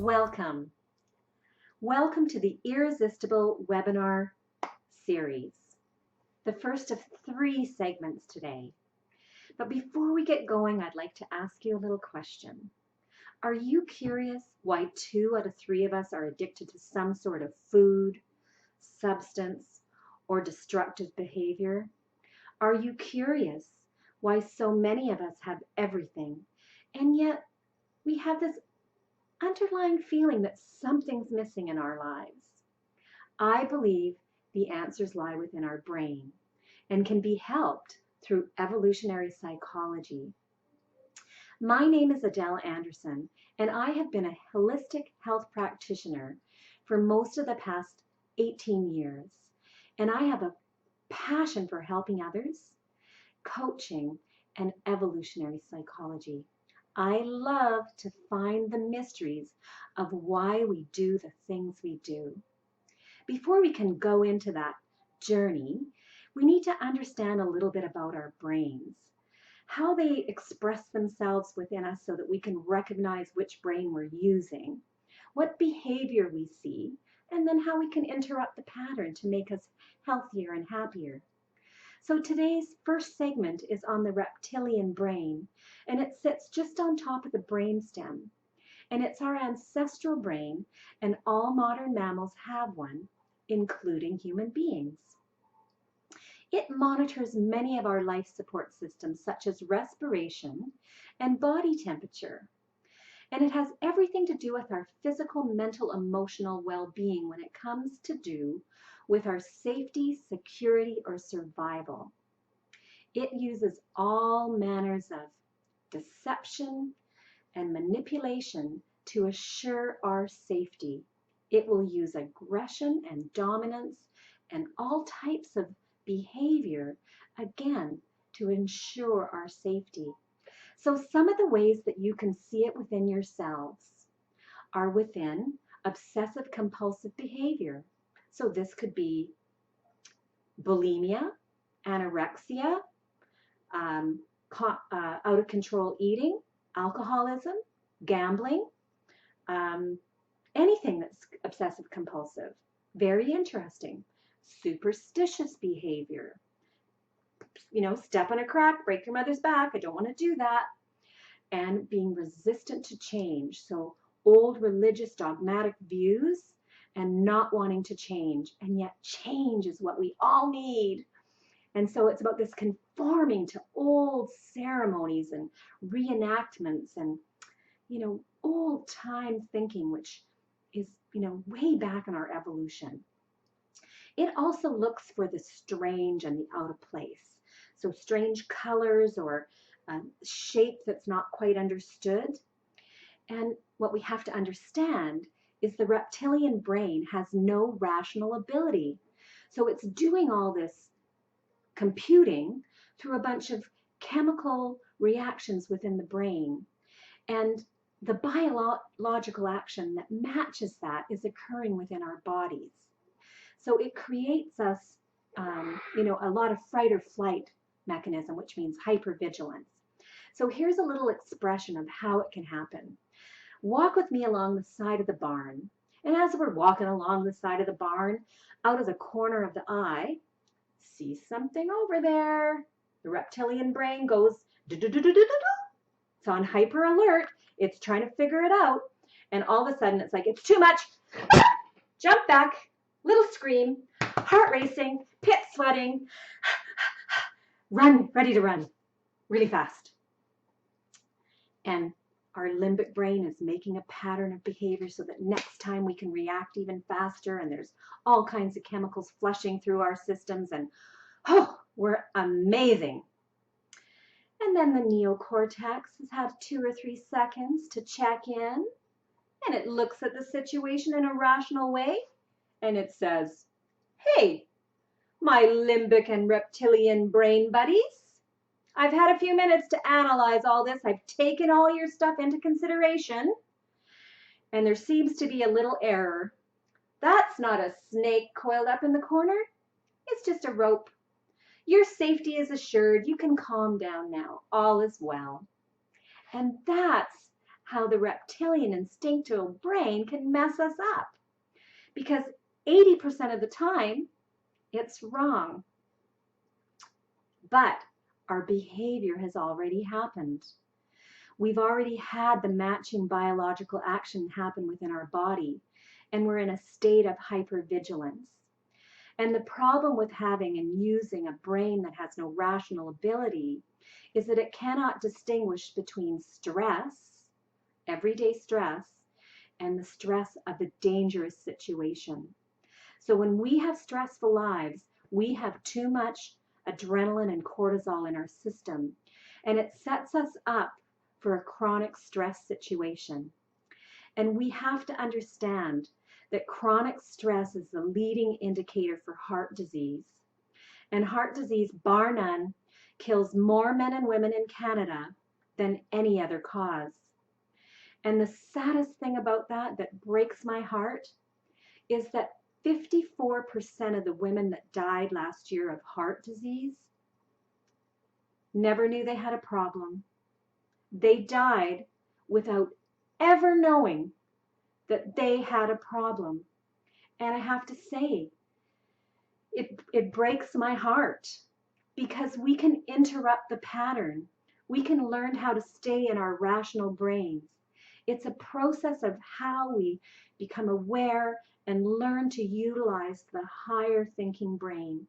Welcome. Welcome to the Irresistible webinar series, the first of 3 segments today. But before we get going, I'd like to ask you a little question. Are you curious why 2 out of 3 of us are addicted to some sort of food, substance, or destructive behavior? Are you curious why so many of us have everything, and yet we have this underlying feeling that something's missing in our lives? I believe the answers lie within our brain and can be helped through evolutionary psychology. My name is Adele Anderson, and I have been a holistic health practitioner for most of the past 18 years. And I have a passion for helping others, coaching, and evolutionary psychology. I love to find the mysteries of why we do the things we do. Before we can go into that journey, we need to understand a little bit about our brains, how they express themselves within us so that we can recognize which brain we're using, what behavior we see, and then how we can interrupt the pattern to make us healthier and happier. So today's first segment is on the reptilian brain, and it sits just on top of the brainstem. And it's our ancestral brain, and all modern mammals have one, including human beings. It monitors many of our life support systems, such as respiration and body temperature. And it has everything to do with our physical, mental, emotional well-being when it comes to do with our safety, security, or survival. It uses all manners of deception and manipulation to assure our safety. It will use aggression and dominance and all types of behavior, again, to ensure our safety. So some of the ways that you can see it within yourselves are within obsessive compulsive behavior. So this could be bulimia, anorexia, out of control eating, alcoholism, gambling, anything that's obsessive compulsive. Very interesting. Superstitious behavior. Step on a crack, break your mother's back. I don't want to do that. And being resistant to change. So old religious dogmatic views and not wanting to change. And yet change is what we all need. And so it's about this conforming to old ceremonies and reenactments and, old time thinking, which is, way back in our evolution. It also looks for the strange and the out of place. So strange colors or shape that's not quite understood. And what we have to understand is the reptilian brain has no rational ability. So it's doing all this computing through a bunch of chemical reactions within the brain. And the biological action that matches that is occurring within our bodies. So it creates us, a lot of fight or flight mechanism, which means hypervigilance. So here's a little expression of how it can happen. Walk with me along the side of the barn. And as we're walking along the side of the barn, out of the corner of the eye, see something over there. The reptilian brain goes, do-do-do-do-do-do-do. It's on hyper alert. It's trying to figure it out. And all of a sudden, it's like, it's too much. Jump back, little scream, heart racing, pit sweating, run, ready to run, really fast. And our limbic brain is making a pattern of behavior so that next time we can react even faster, and there's all kinds of chemicals flushing through our systems, and we're amazing. And then the neocortex has had 2 or 3 seconds to check in, and it looks at the situation in a rational way, and it says, hey, my limbic and reptilian brain buddies, I've had a few minutes to analyze all this. I've taken all your stuff into consideration, and there seems to be a little error. That's not a snake coiled up in the corner. It's just a rope. Your safety is assured. You can calm down now. All is well. And that's how the reptilian instinctual brain can mess us up, because 80% of the time it's wrong. But our behavior has already happened. We've already had the matching biological action happen within our body, and we're in a state of hypervigilance. And the problem with having and using a brain that has no rational ability is that it cannot distinguish between stress, everyday stress, and the stress of a dangerous situation. So when we have stressful lives, we have too much adrenaline and cortisol in our system, and it sets us up for a chronic stress situation. And we have to understand that chronic stress is the leading indicator for heart disease. And heart disease, bar none, kills more men and women in Canada than any other cause. And the saddest thing about that breaks my heart, is that 54% of the women that died last year of heart disease never knew they had a problem. They died without ever knowing that they had a problem. And I have to say, it breaks my heart, because we can interrupt the pattern. We can learn how to stay in our rational brains. It's a process of how we become aware and learn to utilize the higher thinking brain.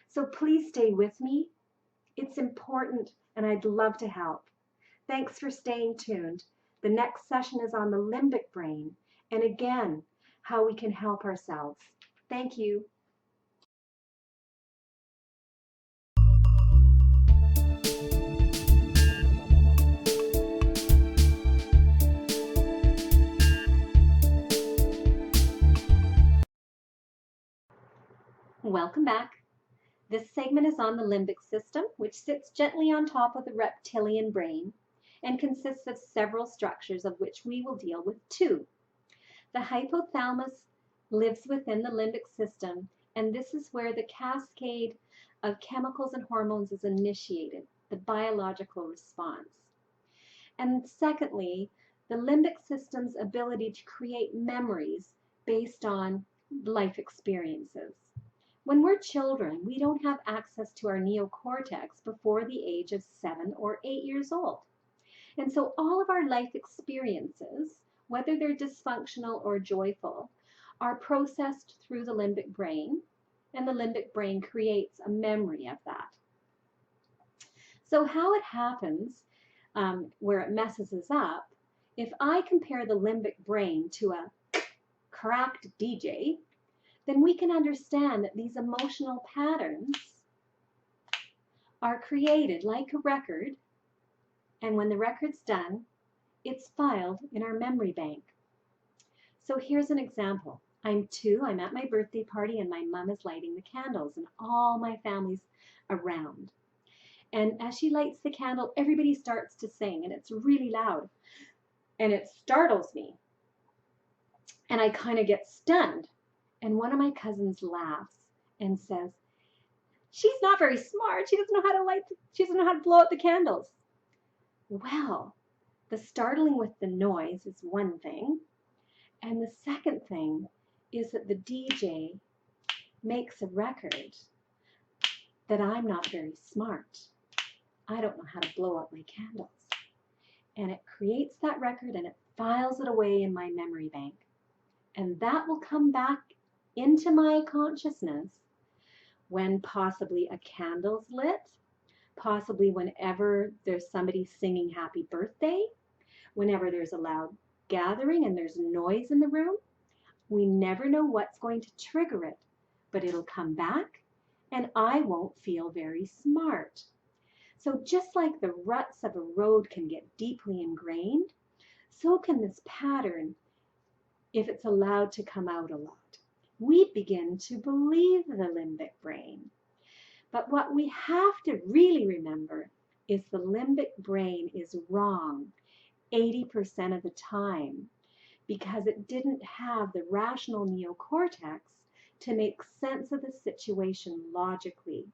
So please stay with me. It's important, and I'd love to help. Thanks for staying tuned. The next session is on the limbic brain, and again, how we can help ourselves. Thank you. Welcome back. This segment is on the limbic system, which sits gently on top of the reptilian brain and consists of several structures, of which we will deal with two. The hypothalamus lives within the limbic system, and this is where the cascade of chemicals and hormones is initiated, the biological response. And secondly, the limbic system's ability to create memories based on life experiences. When we're children, we don't have access to our neocortex before the age of 7 or 8 years old. And so all of our life experiences, whether they're dysfunctional or joyful, are processed through the limbic brain, and the limbic brain creates a memory of that. So how it happens, where it messes us up, if I compare the limbic brain to a cracked DJ, then we can understand that these emotional patterns are created like a record, and when the record's done, it's filed in our memory bank. So here's an example. I'm 2, I'm at my birthday party, and my mom is lighting the candles, and all my family's around. And as she lights the candle, everybody starts to sing, and it's really loud, and it startles me, and I kind of get stunned. And one of my cousins laughs and says, "She's not very smart. She doesn't know how to blow out the candles." Well, the startling with the noise is one thing. And the second thing is that the DJ makes a record that I'm not very smart. I don't know how to blow out my candles. And it creates that record, and it files it away in my memory bank. And that will come back into my consciousness when possibly a candle's lit, possibly whenever there's somebody singing happy birthday, whenever there's a loud gathering and there's noise in the room. We never know what's going to trigger it, but it'll come back, and I won't feel very smart. So just like the ruts of a road can get deeply ingrained, so can this pattern if it's allowed to come out a lot. We begin to believe the limbic brain. But what we have to really remember is the limbic brain is wrong 80% of the time, because it didn't have the rational neocortex to make sense of the situation logically.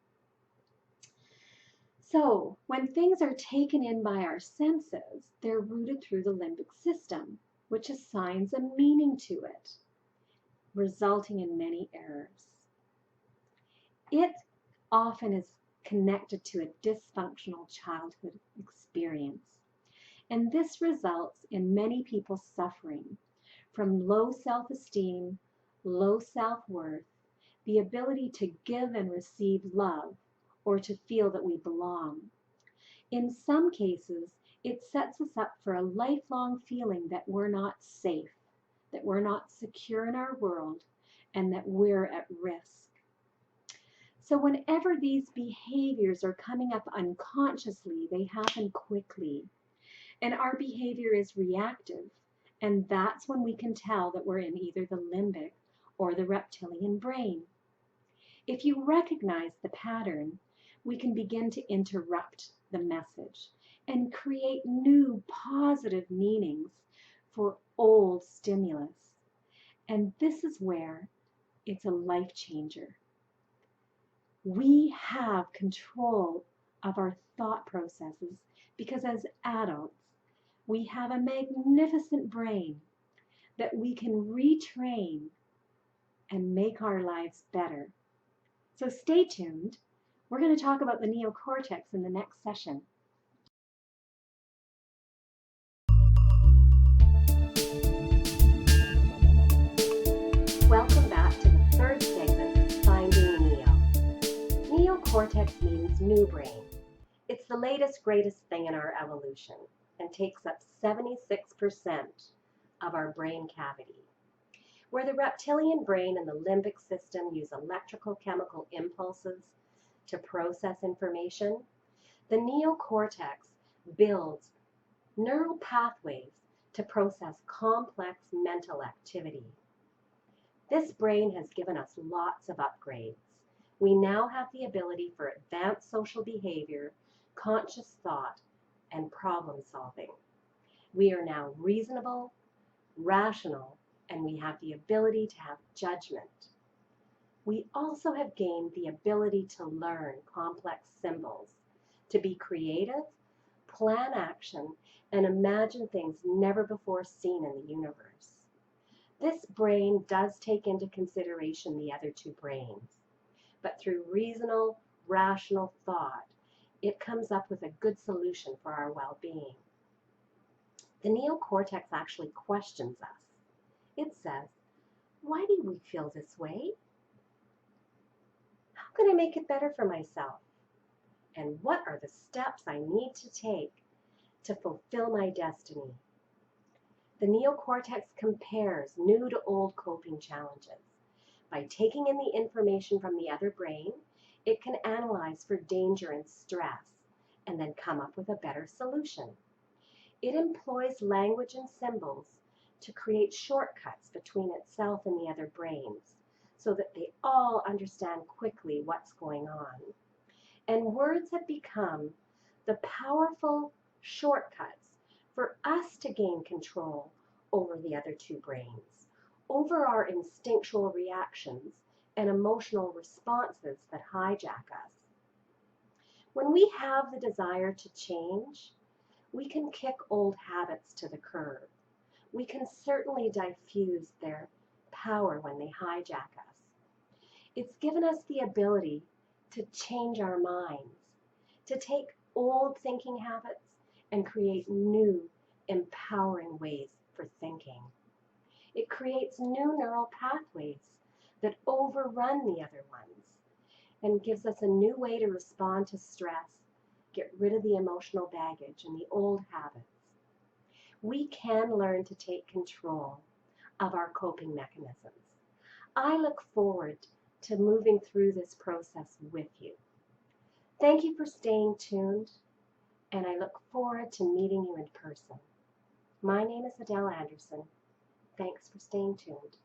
So, when things are taken in by our senses, they're routed through the limbic system, which assigns a meaning to it, resulting in many errors. It often is connected to a dysfunctional childhood experience, and this results in many people suffering from low self-esteem, low self-worth, the ability to give and receive love, or to feel that we belong. In some cases, it sets us up for a lifelong feeling that we're not safe, that we're not secure in our world, and that we're at risk. So whenever these behaviors are coming up unconsciously, they happen quickly, and our behavior is reactive, and that's when we can tell that we're in either the limbic or the reptilian brain. If you recognize the pattern, we can begin to interrupt the message and create new positive meanings for old stimulus. And this is where it's a life changer. We have control of our thought processes because as adults, we have a magnificent brain that we can retrain and make our lives better. So stay tuned. We're going to talk about the neocortex in the next session. Welcome back to the third segment, Finding Neo. Neocortex means new brain. It's the latest, greatest thing in our evolution and takes up 76% of our brain cavity. Where the reptilian brain and the limbic system use electrical chemical impulses to process information, the neocortex builds neural pathways to process complex mental activity. This brain has given us lots of upgrades. We now have the ability for advanced social behavior, conscious thought, and problem solving. We are now reasonable, rational, and we have the ability to have judgment. We also have gained the ability to learn complex symbols, to be creative, plan action, and imagine things never before seen in the universe. This brain does take into consideration the other two brains, but through reasonable, rational thought, it comes up with a good solution for our well-being. The neocortex actually questions us. It says, why do we feel this way? How can I make it better for myself? And what are the steps I need to take to fulfill my destiny? The neocortex compares new to old coping challenges. By taking in the information from the other brain, it can analyze for danger and stress and then come up with a better solution. It employs language and symbols to create shortcuts between itself and the other brains so that they all understand quickly what's going on. And words have become the powerful shortcuts for us to gain control over the other two brains, over our instinctual reactions and emotional responses that hijack us. When we have the desire to change, we can kick old habits to the curb. We can certainly diffuse their power when they hijack us. It's given us the ability to change our minds, to take old thinking habits and create new, empowering ways for thinking. It creates new neural pathways that overrun the other ones and gives us a new way to respond to stress, get rid of the emotional baggage and the old habits. We can learn to take control of our coping mechanisms. I look forward to moving through this process with you. Thank you for staying tuned, and I look forward to meeting you in person. My name is Adele Anderson. Thanks for staying tuned.